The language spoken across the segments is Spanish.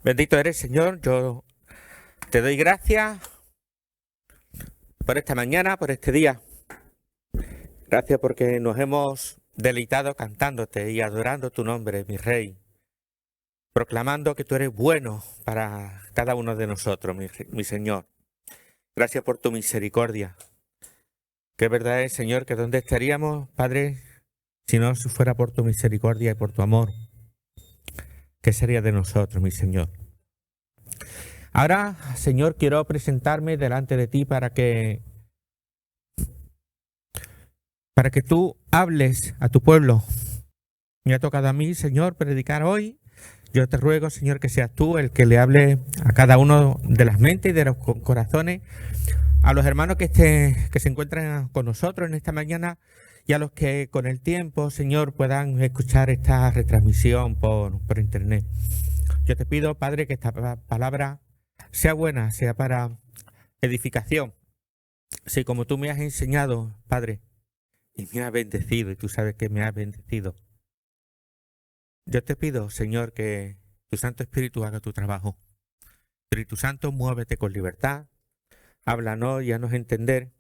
Bendito eres, Señor. Yo te doy gracias por esta mañana, por este día. Gracias porque nos hemos deleitado cantándote y adorando tu nombre, mi Rey. Proclamando que tú eres bueno para cada uno de nosotros, mi Señor. Gracias por tu misericordia. Que verdad es, Señor, que dónde estaríamos, Padre, si no fuera por tu misericordia y por tu amor. ¿Qué sería de nosotros, mi Señor? Ahora, Señor, quiero presentarme delante de ti para que tú hables a tu pueblo. Me ha tocado a mí, Señor, predicar hoy. Yo te ruego, Señor, que seas tú el que le hable a cada uno de las mentes y de los corazones, a los hermanos que se encuentran con nosotros en esta mañana y a los que con el tiempo, Señor, puedan escuchar esta retransmisión por internet. Yo te pido, Padre, que esta palabra sea buena, sea para edificación. Sí, como tú me has enseñado, Padre, y me has bendecido, y tú sabes que me has bendecido. Yo te pido, Señor, que tu Santo Espíritu haga tu trabajo. Espíritu Santo, muévete con libertad. Háblanos y haznos entender.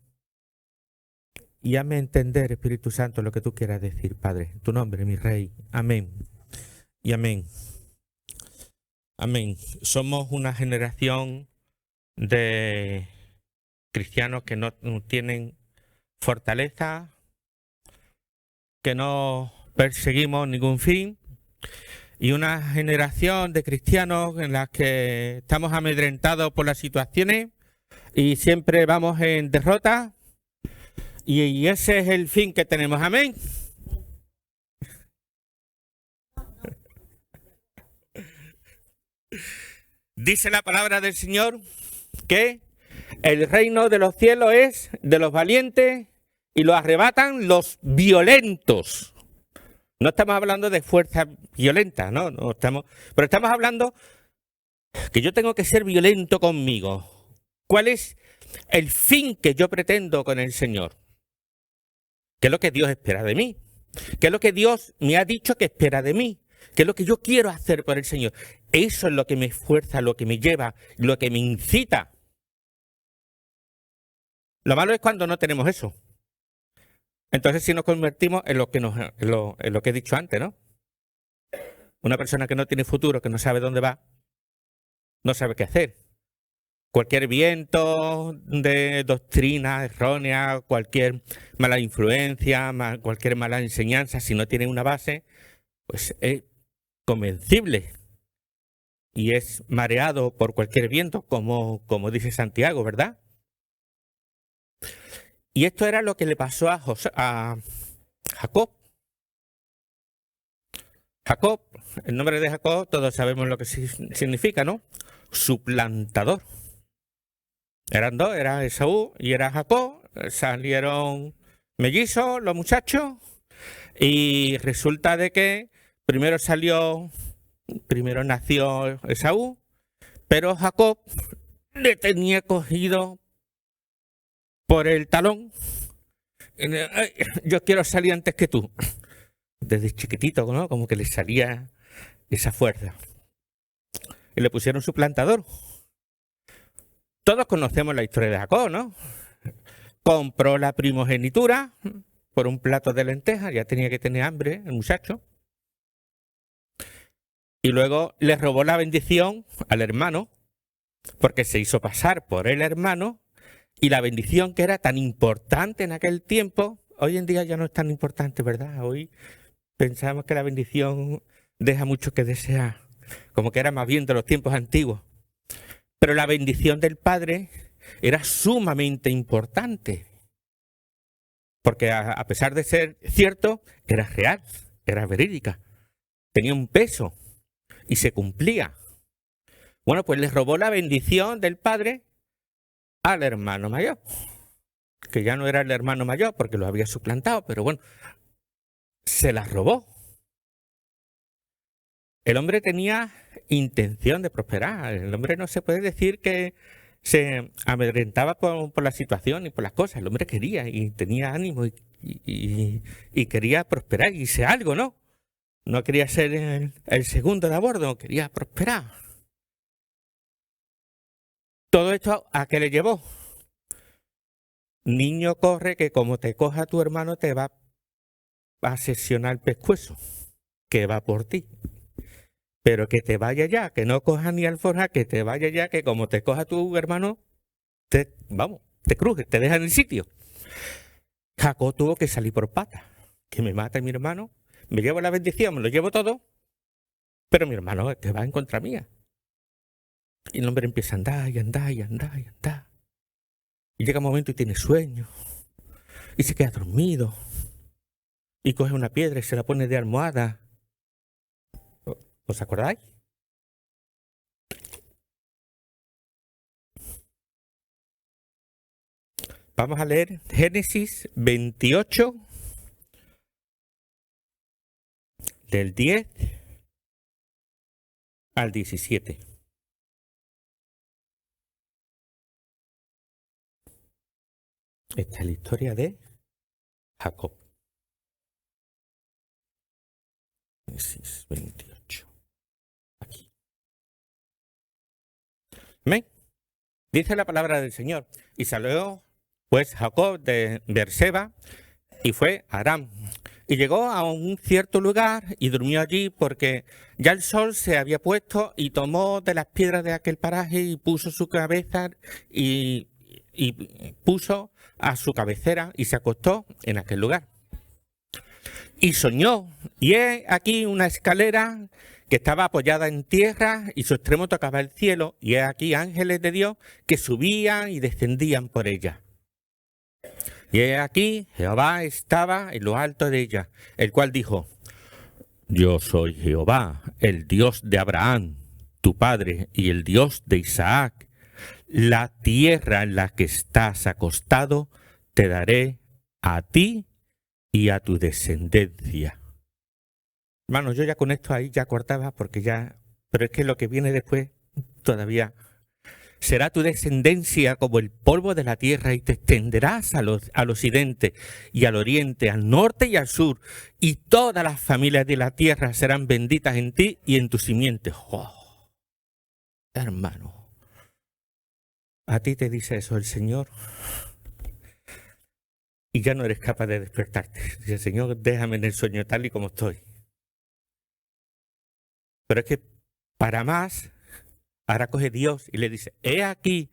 Y hazme entender, Espíritu Santo, lo que tú quieras decir, Padre. En tu nombre, mi Rey. Amén. Y amén. Amén. Somos una generación de cristianos que no tienen fortaleza, que no perseguimos ningún fin, y una generación de cristianos en la que estamos amedrentados por las situaciones y siempre vamos en derrota, y ese es el fin que tenemos. Amén. Dice la palabra del Señor que el reino de los cielos es de los valientes y lo arrebatan los violentos. No estamos hablando de fuerza violenta, ¿no? Pero estamos hablando que yo tengo que ser violento conmigo. ¿Cuál es el fin que yo pretendo con el Señor? ¿Qué es lo que Dios espera de mí? ¿Qué es lo que Dios me ha dicho que espera de mí? ¿Qué es lo que yo quiero hacer por el Señor? Eso es lo que me esfuerza, lo que me lleva, lo que me incita. Lo malo es cuando no tenemos eso. Entonces si nos convertimos en lo que he dicho antes, ¿no? Una persona que no tiene futuro, que no sabe dónde va, no sabe qué hacer. Cualquier viento de doctrina errónea, cualquier mala influencia, cualquier mala enseñanza, si no tiene una base, pues es convencible y es mareado por cualquier viento, como dice Santiago, ¿verdad? Y esto era lo que le pasó a Jacob. Jacob, el nombre de Jacob, todos sabemos lo que significa, ¿no? Suplantador. Eran dos, era Esaú y era Jacob. Salieron mellizos los muchachos y resulta de que primero nació Esaú, pero Jacob le tenía cogido por el talón. Yo quiero salir antes que tú. Desde chiquitito, ¿no? Como que le salía esa fuerza. Y le pusieron suplantador. Todos conocemos la historia de Jacob, ¿no? Compró la primogenitura por un plato de lentejas, ya tenía que tener hambre el muchacho. Y luego le robó la bendición al hermano, porque se hizo pasar por el hermano, y la bendición que era tan importante en aquel tiempo, hoy en día ya no es tan importante, ¿verdad? Hoy pensamos que la bendición deja mucho que desear, como que era más bien de los tiempos antiguos. Pero la bendición del padre era sumamente importante, porque a pesar de ser cierto, era real, era verídica, tenía un peso y se cumplía. Bueno, pues le robó la bendición del padre al hermano mayor, que ya no era el hermano mayor porque lo había suplantado, pero bueno, se la robó. El hombre tenía intención de prosperar. El hombre no se puede decir que se amedrentaba por la situación y por las cosas. El hombre quería y tenía ánimo y quería prosperar y ser algo, ¿no? No quería ser el segundo de a bordo, quería prosperar. Todo esto, ¿a qué le llevó? Niño, corre, que como te coja tu hermano te va a sesionar el pescuezo, que va por ti. Pero que te vaya ya, que no coja ni alforja, que te vaya ya, que como te coja tu hermano, te cruje, te deja en el sitio. Jacob tuvo que salir por patas. Que me mata mi hermano, me llevo la bendición, me lo llevo todo, pero mi hermano es que va en contra mía. Y el hombre empieza a andar y andar y andar y andar. Y llega un momento y tiene sueño. Y se queda dormido. Y coge una piedra y se la pone de almohada. ¿Os acordáis? Vamos a leer Génesis 28, del 10 al 17. Esta es la historia de Jacob. Génesis 28. Aquí. ¿Ven? Dice la palabra del Señor. Y salió pues Jacob de Beerseba y fue a Aram. Y llegó a un cierto lugar y durmió allí porque ya el sol se había puesto, y tomó de las piedras de aquel paraje y puso su cabeza y puso a su cabecera y se acostó en aquel lugar. Y soñó, y he aquí una escalera que estaba apoyada en tierra y su extremo tocaba el cielo, y he aquí ángeles de Dios que subían y descendían por ella. Y he aquí Jehová estaba en lo alto de ella, el cual dijo: Yo soy Jehová, el Dios de Abraham, tu padre, y el Dios de Isaac. La tierra en la que estás acostado te daré a ti y a tu descendencia. Hermano, yo ya con esto ahí ya cortaba porque ya... Pero es que lo que viene después todavía... Será tu descendencia como el polvo de la tierra, y te extenderás al occidente y al oriente, al norte y al sur, y todas las familias de la tierra serán benditas en ti y en tu simiente. ¡Oh! Hermano, a ti te dice eso el Señor y ya no eres capaz de despertarte. Dice: Señor, déjame en el sueño tal y como estoy. Pero es que para más, ahora coge Dios y le dice: he aquí,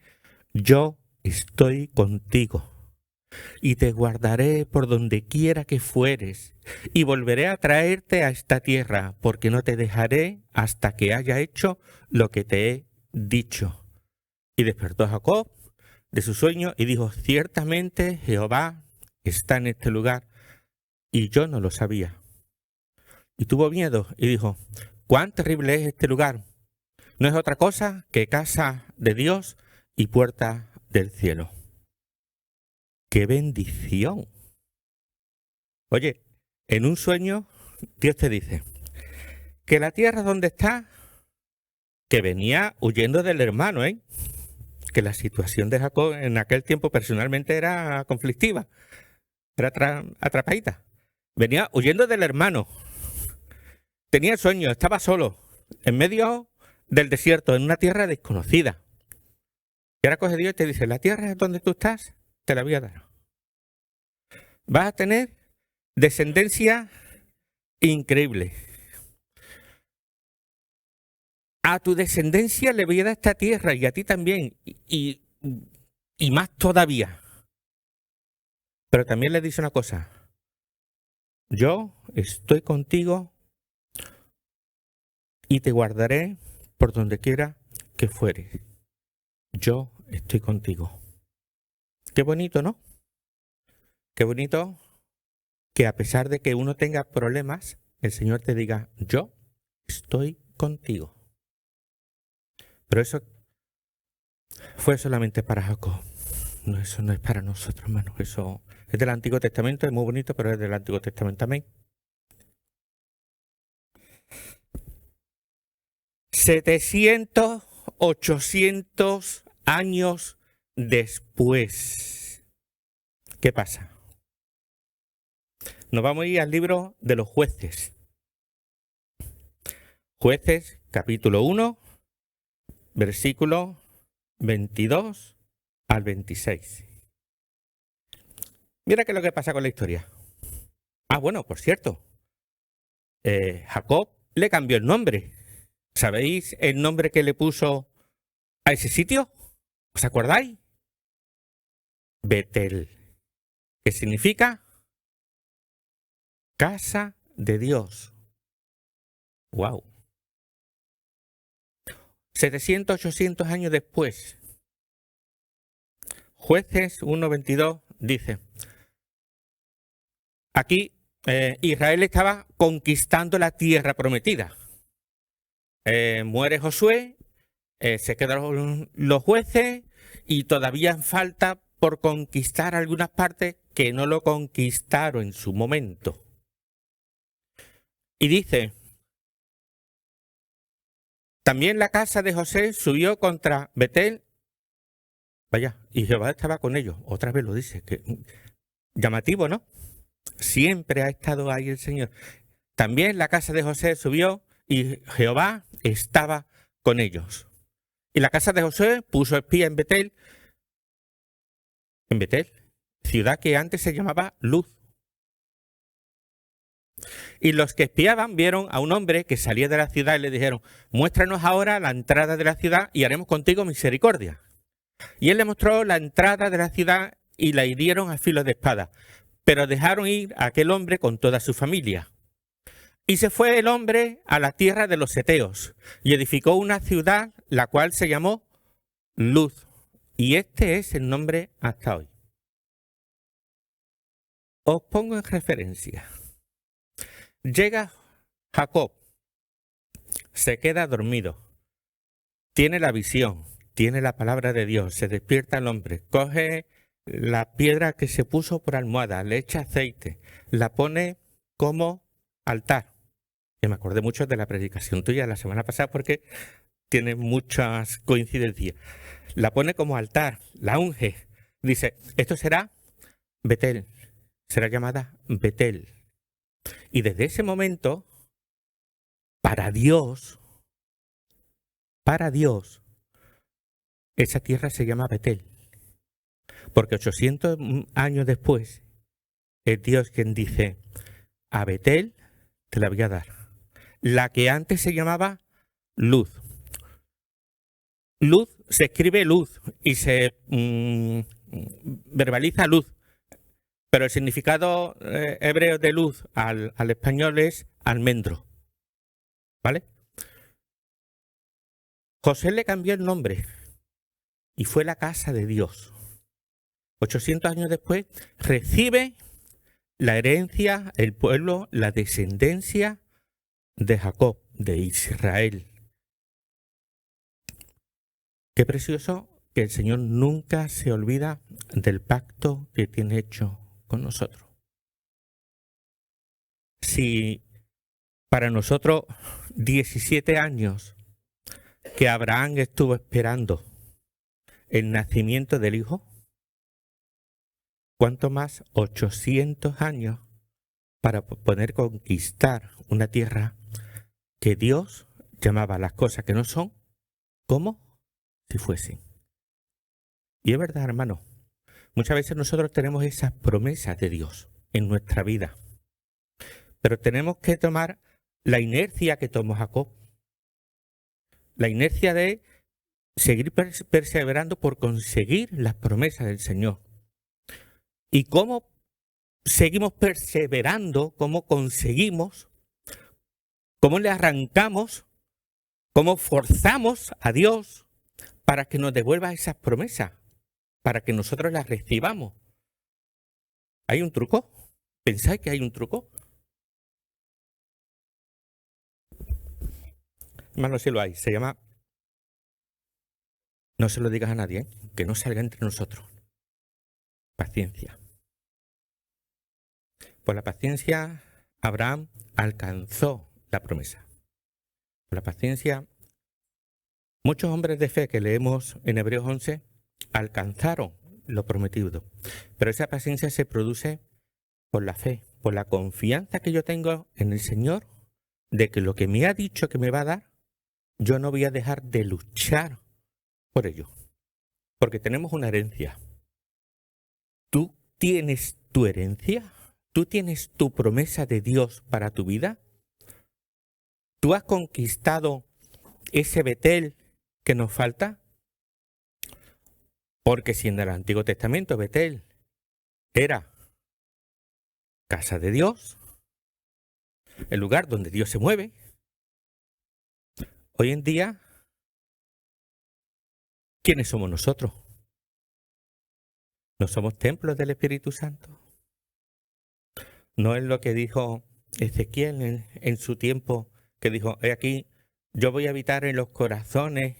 yo estoy contigo y te guardaré por donde quiera que fueres, y volveré a traerte a esta tierra, porque no te dejaré hasta que haya hecho lo que te he dicho. Y despertó Jacob de su sueño y dijo: ciertamente Jehová está en este lugar, y yo no lo sabía. Y tuvo miedo y dijo: cuán terrible es este lugar. No es otra cosa que casa de Dios y puerta del cielo. ¡Qué bendición! Oye, en un sueño Dios te dice que la tierra donde está, que venía huyendo del hermano, que la situación de Jacob en aquel tiempo personalmente era conflictiva, era atrapadita. Venía huyendo del hermano, tenía sueño, estaba solo, en medio del desierto, en una tierra desconocida. Y ahora coge Dios y te dice: la tierra donde tú estás, te la voy a dar. Vas a tener descendencia increíble. A tu descendencia le voy a dar esta tierra, y a ti también, y más todavía. Pero también le dice una cosa: yo estoy contigo y te guardaré por donde quiera que fueres. Yo estoy contigo. Qué bonito, ¿no? Qué bonito que a pesar de que uno tenga problemas, el Señor te diga: yo estoy contigo. Pero eso fue solamente para Jacob. No, eso no es para nosotros, hermanos. Eso es del Antiguo Testamento, es muy bonito, pero es del Antiguo Testamento también. 700, 800 años después, ¿qué pasa? Nos vamos a ir al libro de los Jueces. Jueces, capítulo 1, versículo 22 al 26. Mira qué es lo que pasa con la historia. Ah, bueno, por cierto, Jacob le cambió el nombre. ¿Sabéis el nombre que le puso a ese sitio? ¿Os acordáis? Betel, que significa casa de Dios. ¡Wow! 700, 800 años después, Jueces 1:22 dice, aquí Israel estaba conquistando la tierra prometida. Muere Josué, se quedaron los jueces y todavía falta por conquistar algunas partes que no lo conquistaron en su momento. Y dice, también la casa de José subió contra Betel. Vaya, y Jehová estaba con ellos. Otra vez lo dice. Que, llamativo, ¿no? Siempre ha estado ahí el Señor. También la casa de José subió y Jehová estaba con ellos. Y la casa de José puso espía en Betel, ciudad que antes se llamaba Luz. Y los que espiaban vieron a un hombre que salía de la ciudad y le dijeron, muéstranos ahora la entrada de la ciudad y haremos contigo misericordia. Y él le mostró la entrada de la ciudad y la hirieron a filo de espada, pero dejaron ir a aquel hombre con toda su familia. Y se fue el hombre a la tierra de los Eteos y edificó una ciudad, la cual se llamó Luz. Y este es el nombre hasta hoy. Os pongo en referencia. Llega Jacob, se queda dormido, tiene la visión, tiene la palabra de Dios, se despierta el hombre, coge la piedra que se puso por almohada, le echa aceite, la pone como altar. Y me acordé mucho de la predicación tuya la semana pasada porque tiene muchas coincidencias. La pone como altar, la unge. Dice, esto será Betel, será llamada Betel. Y desde ese momento, para Dios, esa tierra se llama Betel. Porque 800 años después, es Dios quien dice, a Betel te la voy a dar. La que antes se llamaba Luz. Luz se escribe luz y se verbaliza luz. Pero el significado hebreo de luz al español es almendro. ¿Vale? José le cambió el nombre y fue la casa de Dios. 800 años después recibe la herencia, el pueblo, la descendencia de Jacob, de Israel. Qué precioso que el Señor nunca se olvida del pacto que tiene hecho con nosotros. Si para nosotros 17 años que Abraham estuvo esperando el nacimiento del Hijo, ¿cuánto más 800 años para poder conquistar una tierra que Dios llamaba las cosas que no son como si fuesen? Y es verdad, hermano, muchas veces nosotros tenemos esas promesas de Dios en nuestra vida, pero tenemos que tomar la inercia que tomó Jacob, la inercia de seguir perseverando por conseguir las promesas del Señor. ¿Y cómo seguimos perseverando? ¿Cómo conseguimos? ¿Cómo le arrancamos? ¿Cómo forzamos a Dios para que nos devuelva esas promesas? Para que nosotros las recibamos. ¿Hay un truco? ¿Pensáis que hay un truco? Hermano, sí lo hay. Se llama... No se lo digas a nadie, ¿eh? Que no salga entre nosotros. Paciencia. Por la paciencia, Abraham alcanzó la promesa. Por la paciencia, muchos hombres de fe que leemos en Hebreos 11 alcanzaron lo prometido. Pero esa paciencia se produce por la fe, por la confianza que yo tengo en el Señor, de que lo que me ha dicho que me va a dar, yo no voy a dejar de luchar por ello. Porque tenemos una herencia. ¿Tú tienes tu herencia? ¿Tú tienes tu promesa de Dios para tu vida? ¿Tú has conquistado ese Betel que nos falta? Porque si en el Antiguo Testamento Betel era casa de Dios, el lugar donde Dios se mueve, hoy en día, ¿quiénes somos nosotros? ¿No somos templos del Espíritu Santo? ¿No es lo que dijo Ezequiel en su tiempo, que dijo, he aquí, yo voy a habitar en los corazones,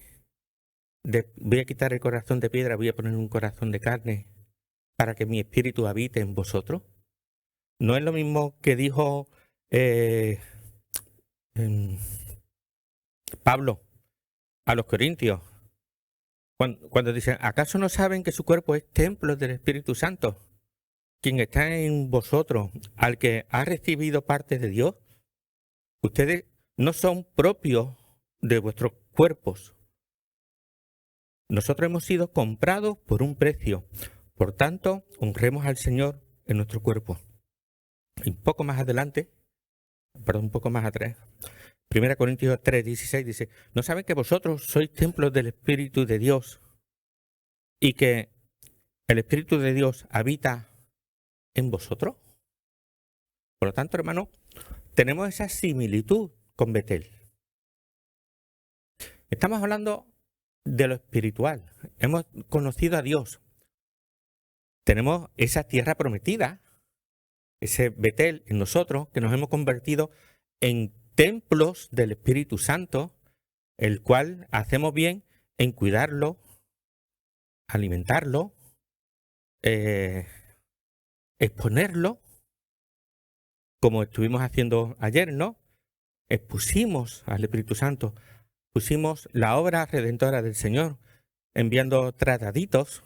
voy a quitar el corazón de piedra, voy a poner un corazón de carne, para que mi espíritu habite en vosotros? ¿No es lo mismo que dijo Pablo a los corintios? Cuando dicen, ¿acaso no saben que su cuerpo es templo del Espíritu Santo? Quien está en vosotros, al que ha recibido parte de Dios, ustedes no son propios de vuestros cuerpos. Nosotros hemos sido comprados por un precio. Por tanto, honremos al Señor en nuestro cuerpo. Y un poco más adelante, un poco más atrás, 1 Corintios 3:16 dice, ¿no saben que vosotros sois templos del Espíritu de Dios y que el Espíritu de Dios habita en vosotros? Por lo tanto, hermano, tenemos esa similitud con Betel. Estamos hablando de lo espiritual. Hemos conocido a Dios. Tenemos esa tierra prometida, ese Betel en nosotros, que nos hemos convertido en templos del Espíritu Santo, el cual hacemos bien en cuidarlo, alimentarlo, exponerlo, como estuvimos haciendo ayer, ¿no? Expusimos al Espíritu Santo, pusimos la obra redentora del Señor, enviando trataditos.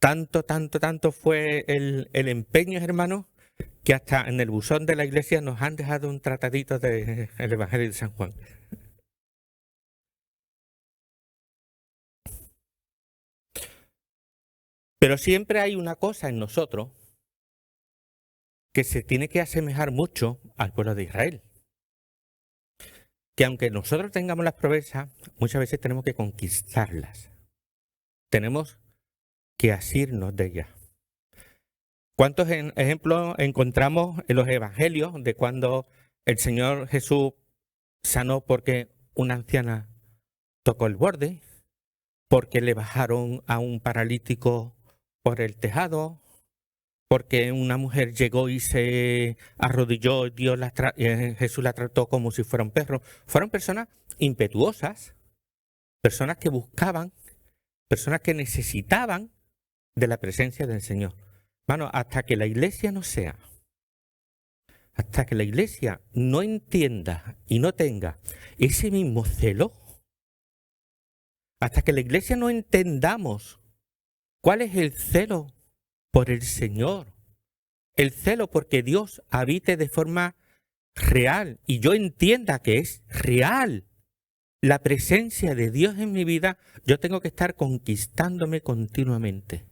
Tanto fue el empeño, hermanos, que hasta en el buzón de la iglesia nos han dejado un tratadito del Evangelio de San Juan. Pero siempre hay una cosa en nosotros que se tiene que asemejar mucho al pueblo de Israel. Que aunque nosotros tengamos las promesas, muchas veces tenemos que conquistarlas. Tenemos que asirnos de ellas. ¿Cuántos ejemplos encontramos en los evangelios de cuando el Señor Jesús sanó porque una anciana tocó el borde, porque le bajaron a un paralítico por el tejado, porque una mujer llegó y se arrodilló y Jesús la trató como si fuera un perro? Fueron personas impetuosas, personas que buscaban, personas que necesitaban de la presencia del Señor. Hermano, hasta que la iglesia no sea, hasta que la iglesia no entienda y no tenga ese mismo celo, hasta que la iglesia no entendamos cuál es el celo por el Señor, el celo porque Dios habite de forma real y yo entienda que es real la presencia de Dios en mi vida, yo tengo que estar conquistándome continuamente.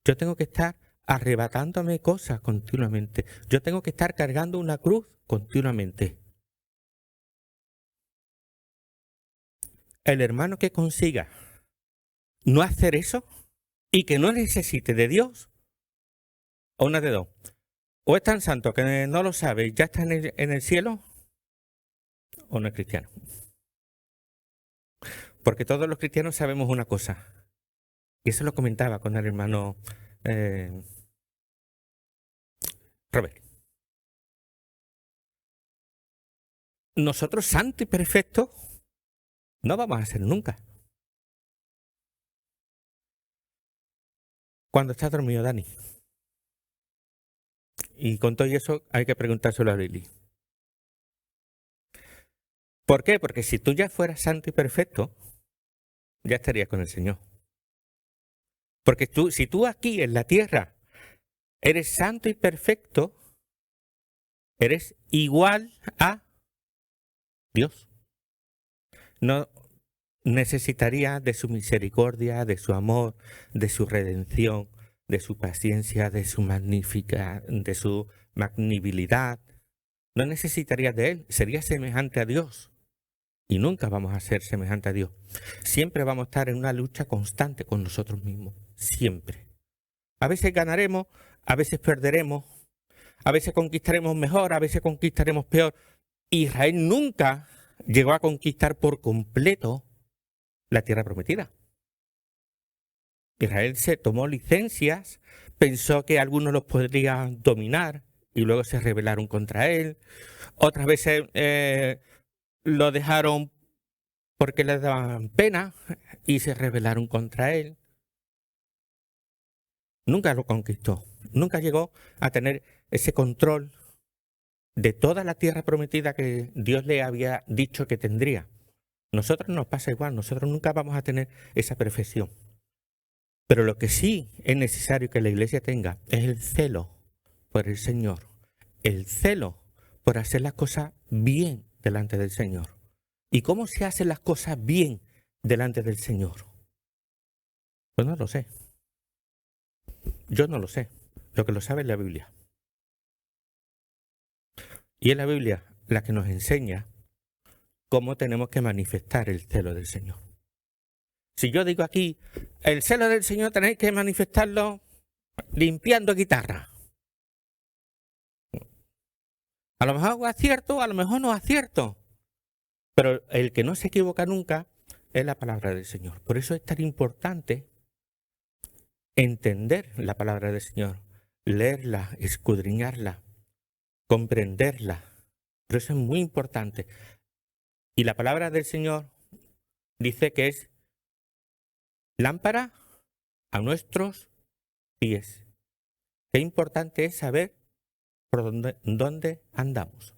Yo tengo que estar arrebatándome cosas continuamente. Yo tengo que estar cargando una cruz continuamente. El hermano que consiga no hacer eso y que no necesite de Dios, o una de dos, o es tan santo que no lo sabe y ya está en el cielo, o no es cristiano. Porque todos los cristianos sabemos una cosa, y eso lo comentaba con el hermano Robert. Nosotros santos y perfectos no vamos a ser nunca. Cuando está dormido Dani. Y con todo eso hay que preguntárselo a Lili. ¿Por qué? Porque si tú ya fueras santo y perfecto, ya estarías con el Señor. Porque si tú aquí en la tierra eres santo y perfecto, eres igual a Dios. No necesitaría de su misericordia, de su amor, de su redención, de su paciencia, de su magnibilidad. No necesitaría de Él, sería semejante a Dios. Y nunca vamos a ser semejante a Dios. Siempre vamos a estar en una lucha constante con nosotros mismos. Siempre. A veces ganaremos, a veces perderemos, a veces conquistaremos mejor, a veces conquistaremos peor. Israel nunca llegó a conquistar por completo la tierra prometida. Israel se tomó licencias, pensó que algunos los podrían dominar y luego se rebelaron contra él. Otras veces lo dejaron porque les daban pena y se rebelaron contra él. Nunca lo conquistó, nunca llegó a tener ese control de toda la tierra prometida que Dios le había dicho que tendría. Nosotros nos pasa igual, nosotros nunca vamos a tener esa perfección. Pero lo que sí es necesario que la iglesia tenga es el celo por el Señor, el celo por hacer las cosas bien delante del Señor. ¿Y cómo se hacen las cosas bien delante del Señor? Pues no lo sé. Yo no lo sé. Lo que lo sabe es la Biblia. Y es la Biblia la que nos enseña cómo tenemos que manifestar el celo del Señor. Si yo digo aquí, el celo del Señor tenéis que manifestarlo limpiando guitarra. A lo mejor acierto, a lo mejor no acierto. Pero el que no se equivoca nunca es la palabra del Señor. Por eso es tan importante entender la palabra del Señor, leerla, escudriñarla, comprenderla. Pero eso es muy importante. Y la palabra del Señor dice que es lámpara a nuestros pies. Qué importante es saber por dónde andamos.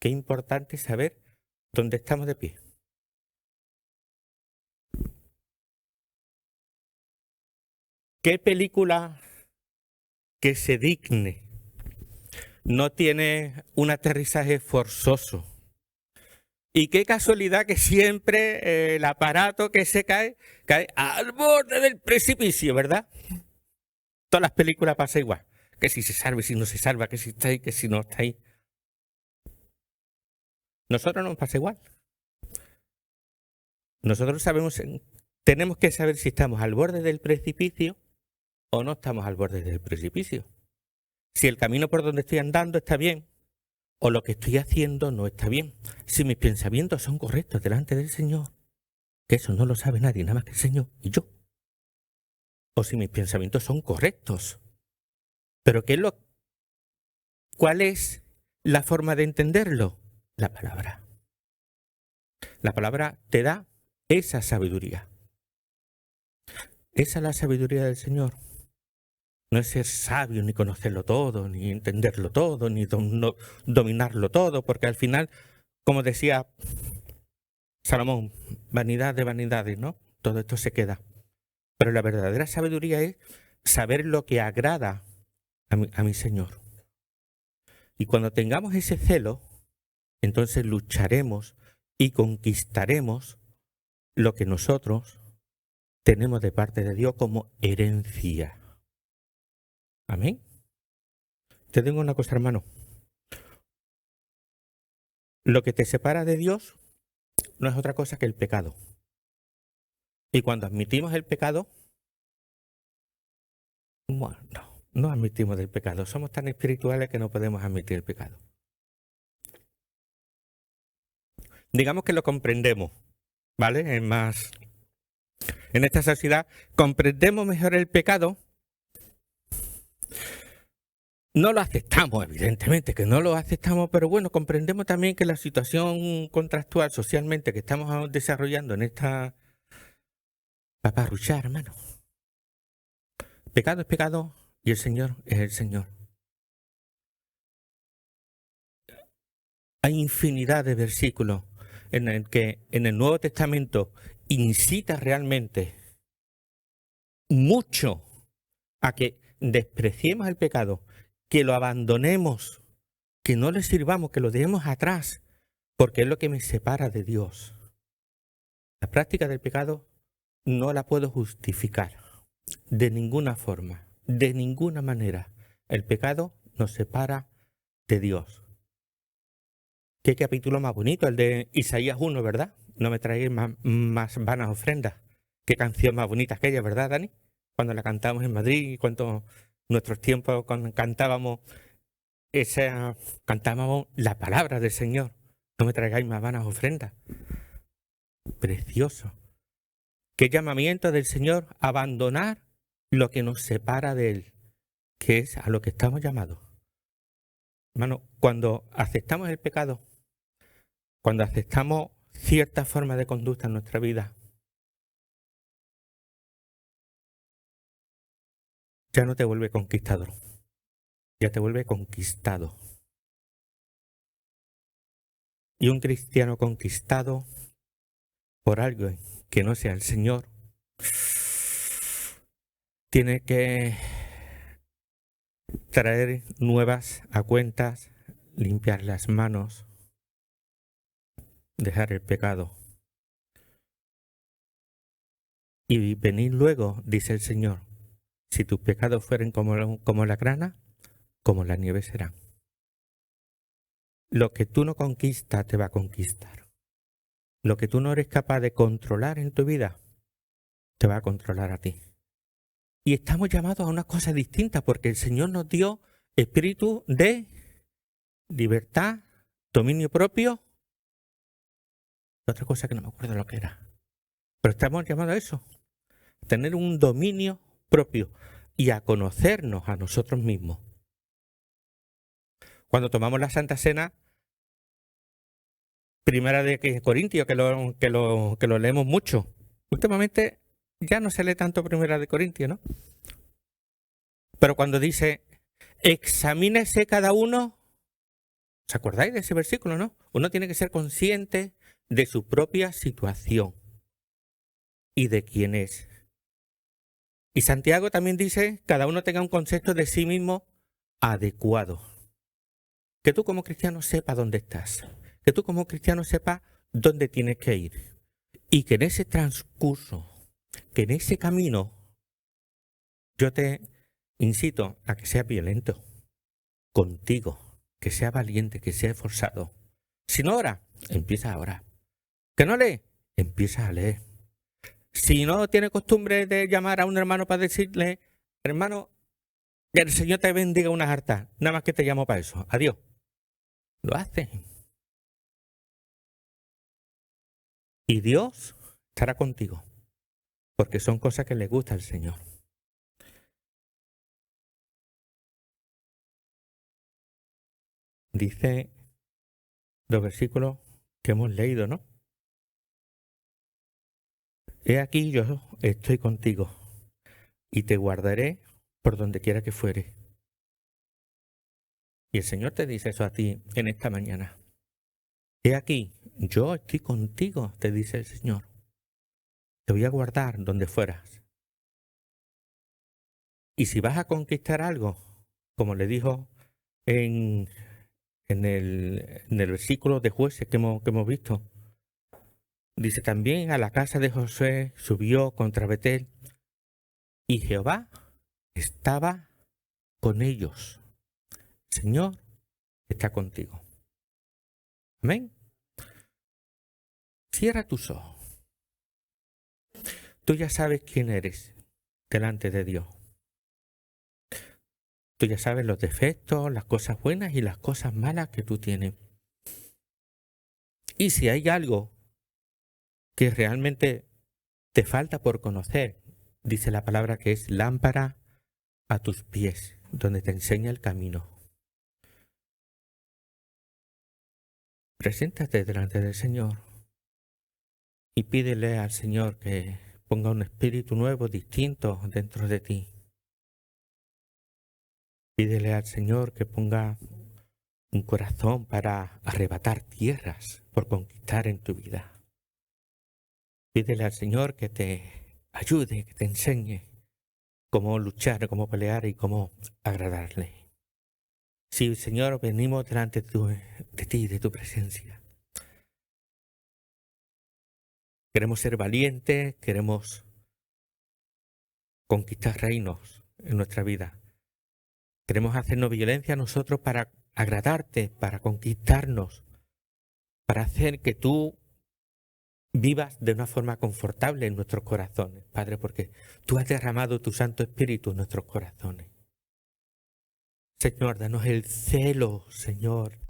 Qué importante es saber dónde estamos de pie. ¿Qué película que se digne no tiene un aterrizaje forzoso? Y qué casualidad que siempre el aparato que se cae al borde del precipicio, ¿verdad? Todas las películas pasa igual. Que si se salva y si no se salva, que si está ahí, que si no está ahí. Nosotros nos pasa igual. Nosotros tenemos que saber si estamos al borde del precipicio o no estamos al borde del precipicio. Si el camino por donde estoy andando está bien o lo que estoy haciendo no está bien. Si mis pensamientos son correctos delante del Señor, que eso no lo sabe nadie, nada más que el Señor y yo. O si mis pensamientos son correctos. Pero ¿cuál es la forma de entenderlo? La palabra. La palabra te da esa sabiduría. Esa es la sabiduría del Señor. No es ser sabio, ni conocerlo todo, ni entenderlo todo, ni dominarlo todo, porque al final, como decía Salomón, vanidad de vanidades, ¿no? Todo esto se queda. Pero la verdadera sabiduría es saber lo que agrada a mi Señor. Y cuando tengamos ese celo, entonces lucharemos y conquistaremos lo que nosotros tenemos de parte de Dios como herencia. Amén. Te digo una cosa, hermano. Lo que te separa de Dios no es otra cosa que el pecado. Y cuando admitimos el pecado, bueno, no admitimos el pecado. Somos tan espirituales que no podemos admitir el pecado. Digamos que lo comprendemos, ¿vale? Es más, en esta sociedad comprendemos mejor el pecado. No lo aceptamos, evidentemente que no lo aceptamos, pero bueno, comprendemos también que la situación contractual socialmente que estamos desarrollando en esta paparruchar, hermano. Pecado es pecado y el Señor es el Señor. Hay infinidad de versículos en el que en el Nuevo Testamento incita realmente mucho a que despreciemos el pecado, que lo abandonemos, que no le sirvamos, que lo dejemos atrás, porque es lo que me separa de Dios. La práctica del pecado no la puedo justificar de ninguna forma, de ninguna manera. El pecado nos separa de Dios. Qué capítulo más bonito, el de Isaías 1, ¿verdad? No me traigáis más vanas ofrendas. Qué canción más bonita aquella, ¿verdad, Dani? Cuando la cantamos en Madrid y cuando nuestros tiempos cuando cantábamos la palabra del Señor. No me traigáis más vanas ofrendas. Precioso. Qué llamamiento del Señor a abandonar lo que nos separa de Él, que es a lo que estamos llamados. Hermano, cuando aceptamos el pecado, cuando aceptamos cierta forma de conducta en nuestra vida, ya no te vuelve conquistador, ya te vuelve conquistado. Y un cristiano conquistado por algo que no sea el Señor, tiene que traer nuevas a cuentas, limpiar las manos, dejar el pecado. Y venir luego, dice el Señor, si tus pecados fueren como la grana, como la nieve serán. Lo que tú no conquistas te va a conquistar. Lo que tú no eres capaz de controlar en tu vida, te va a controlar a ti. Y estamos llamados a una cosa distinta porque el Señor nos dio espíritu de libertad, dominio propio. Otra cosa que no me acuerdo lo que era. Pero estamos llamados a eso. Tener un dominio propio y a conocernos a nosotros mismos. Cuando tomamos la Santa Cena, Primera de Corintios, que lo leemos mucho. Últimamente ya no se lee tanto Primera de Corintios, ¿no? Pero cuando dice, examínese cada uno, ¿os acordáis de ese versículo, no? Uno tiene que ser consciente de su propia situación y de quién es. Y Santiago también dice, cada uno tenga un concepto de sí mismo adecuado. Que tú como cristiano sepas dónde estás. Que tú como cristiano sepas dónde tienes que ir. Y que en ese transcurso, que en ese camino, yo te incito a que seas violento contigo, que seas valiente, que seas esforzado. Si no ora, empieza a orar. Que no lee, empieza a leer. Si no tiene costumbre de llamar a un hermano para decirle, hermano, que el Señor te bendiga unas hartas, nada más que te llamo para eso. Adiós. Lo hace. Y Dios estará contigo, porque son cosas que le gusta al Señor. Dice los versículos que hemos leído, ¿no? He aquí yo estoy contigo y te guardaré por donde quiera que fuere. Y el Señor te dice eso a ti en esta mañana. He aquí, yo estoy contigo, te dice el Señor. Te voy a guardar donde fueras. Y si vas a conquistar algo, como le dijo en el versículo de Jueces que hemos visto, dice también a la casa de Josué subió contra Betel y Jehová estaba con ellos. Señor está contigo. Amén. Cierra tus ojos. Tú ya sabes quién eres delante de Dios. Tú ya sabes los defectos, las cosas buenas y las cosas malas que tú tienes. Y si hay algo que realmente te falta por conocer, dice la palabra que es lámpara a tus pies, donde te enseña el camino. Preséntate delante del Señor y pídele al Señor que ponga un espíritu nuevo, distinto dentro de ti. Pídele al Señor que ponga un corazón para arrebatar tierras por conquistar en tu vida. Pídele al Señor que te ayude, que te enseñe cómo luchar, cómo pelear y cómo agradarle. Sí, Señor, venimos delante de ti, de tu presencia. Queremos ser valientes, queremos conquistar reinos en nuestra vida. Queremos hacernos violencia a nosotros para agradarte, para conquistarnos, para hacer que tú vivas de una forma confortable en nuestros corazones, Padre, porque tú has derramado tu Santo Espíritu en nuestros corazones. Señor, danos el celo, Señor.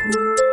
Thank you.